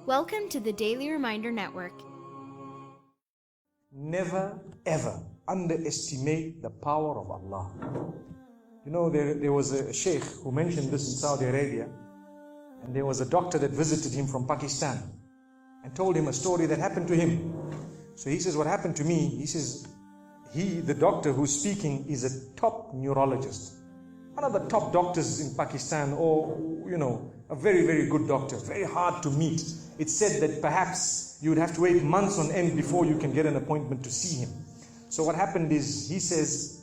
Welcome to the Daily Reminder Network. Never ever underestimate the power of Allah. You know, there was a sheikh who mentioned this in Saudi Arabia, and there was a doctor that visited him from Pakistan and told him a story that happened to him. So he says, what happened to me? He says, the doctor who's speaking is a top neurologist, one of the top doctors in Pakistan, or, you know, a very, very good doctor, very hard to meet. It's said that perhaps you would have to wait months on end before you can get an appointment to see him. So what happened is, he says,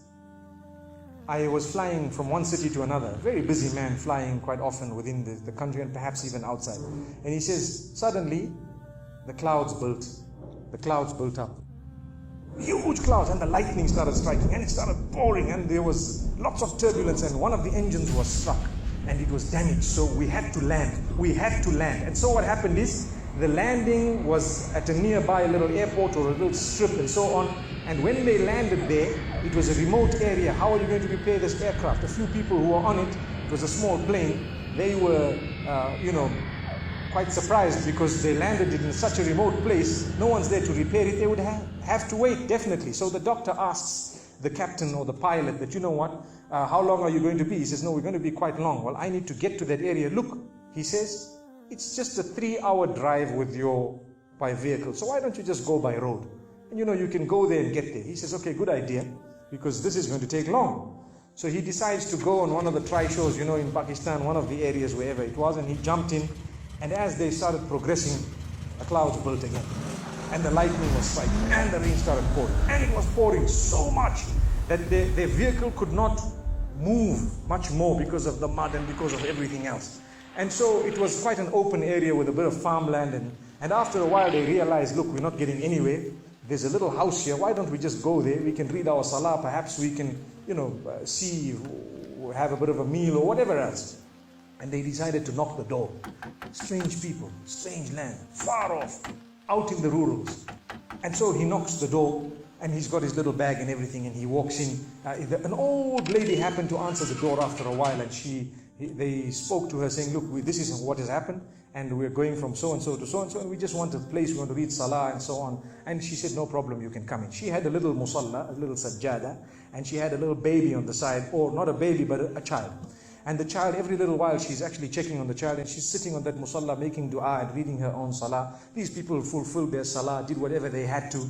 I was flying from one city to another, a very busy man, flying quite often within the country and perhaps even outside. And he says, suddenly the clouds built up. Huge clouds, and the lightning started striking, and it started pouring, and there was lots of turbulence, and one of the engines was struck and it was damaged. So we had to land. And so what happened is, the landing was at a nearby little airport or a little strip and so on. And when they landed there, it was a remote area. How are you going to repair this aircraft? A few people who were on it, it was a small plane, they were, quite surprised because they landed it in such a remote place. No one's there to repair it. They would have to wait, definitely. So the doctor asks the captain or the pilot that, you know what, how long are you going to be? He says, no, we're going to be quite long. Well, I need to get to that area. Look, he says, it's just a 3-hour drive by vehicle. So why don't you just go by road? And you know, you can go there and get there. He says, okay, good idea, because this is going to take long. So he decides to go on one of the tri-shows, you know, in Pakistan, one of the areas, wherever it was, and he jumped in. And as they started progressing, the clouds built again, and the lightning was striking, and the rain started pouring, and it was pouring so much that their vehicle could not move much more because of the mud and because of everything else. And so it was quite an open area with a bit of farmland, and after a while they realized, look, we're not getting anywhere. There's a little house here. Why don't we just go there? We can read our salah. Perhaps we can, see, have a bit of a meal or whatever else. And they decided to knock the door. Strange people, strange land, far off, out in the rurals. And so he knocks the door, and he's got his little bag and everything, and he walks in. An old lady happened to answer the door after a while, and they spoke to her saying, look, this is what has happened, and we're going from so-and-so to so-and-so, and we just want a place, we want to read salah and so on. And she said, no problem, you can come in. She had a little musalla, a little sajjada, and she had a little baby on the side, or not a baby, but a child. And the child, every little while, she's actually checking on the child, and she's sitting on that musalla, making dua and reading her own salah. These people fulfilled their salah, did whatever they had to.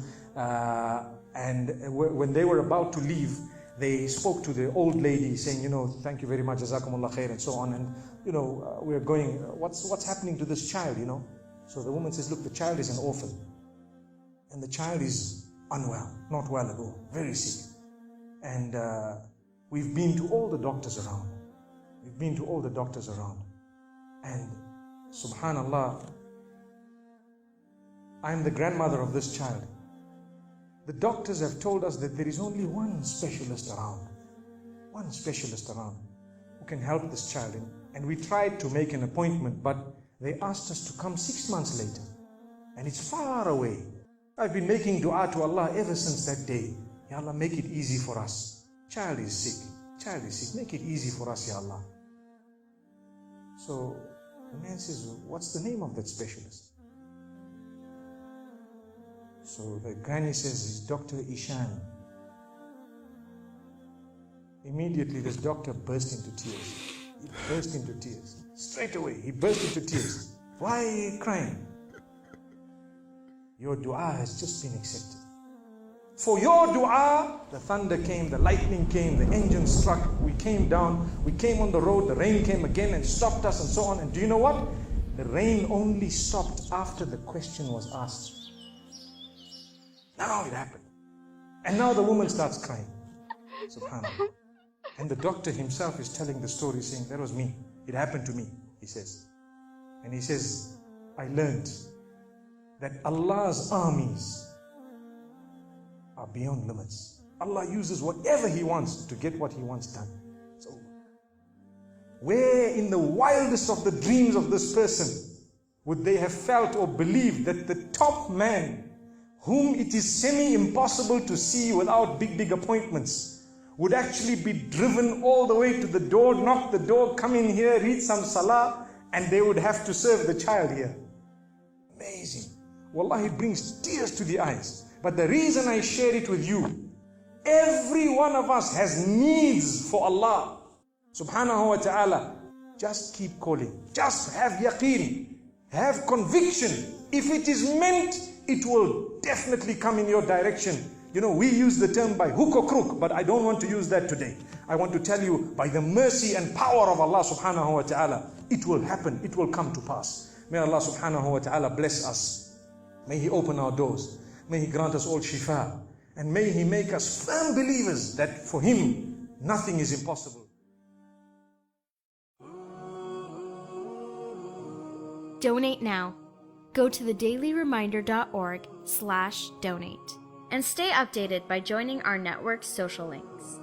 And when they were about to leave, they spoke to the old lady saying, thank you very much, jazakumullah khair, and so on. And, we're going, what's happening to this child, So the woman says, look, the child is an orphan. And the child is unwell, not well at all, very sick. And we've been to all the doctors around. And subhanallah, I'm the grandmother of this child. The doctors have told us that there is only one specialist around who can help this child. And we tried to make an appointment, but they asked us to come 6 months later. And it's far away. I've been making dua to Allah ever since that day. Ya Allah, make it easy for us. Child is sick. Make it easy for us, Ya Allah. So the man says, what's the name of that specialist? So the granny says, it's Dr. Ishan. Immediately this doctor burst into tears. Straight away, he burst into tears. Why are you crying? Your dua has just been accepted. For your dua, the thunder came, the lightning came, the engine struck, we came down, we came on the road, the rain came again and stopped us and so on. And do you know what? The rain only stopped after the question was asked. Now it happened. And now the woman starts crying. Subhanallah. And the doctor himself is telling the story, saying, that was me. It happened to me, he says. And he says, I learned that Allah's armies are beyond limits. Allah uses whatever He wants to get what He wants done. So, where in the wildest of the dreams of this person would they have felt or believed that the top man, whom it is semi-impossible to see without big appointments, would actually be driven all the way to the door, knock the door, come in here, read some salah, and they would have to serve the child here. amazing. Wallahi, it brings tears to the eyes. But the reason I share it with you, every one of us has needs for Allah subhanahu wa ta'ala. Just keep calling. Just have yaqeen. Have conviction. If it is meant, it will definitely come in your direction. You know, we use the term by hook or crook, but I don't want to use that today. I want to tell you, by the mercy and power of Allah subhanahu wa ta'ala, it will happen. It will come to pass. May Allah subhanahu wa ta'ala bless us. May He open our doors. May He grant us all shifa. And may He make us firm believers that for Him, nothing is impossible. Donate now. Go to thedailyreminder.org/donate and stay updated by joining our network's social links.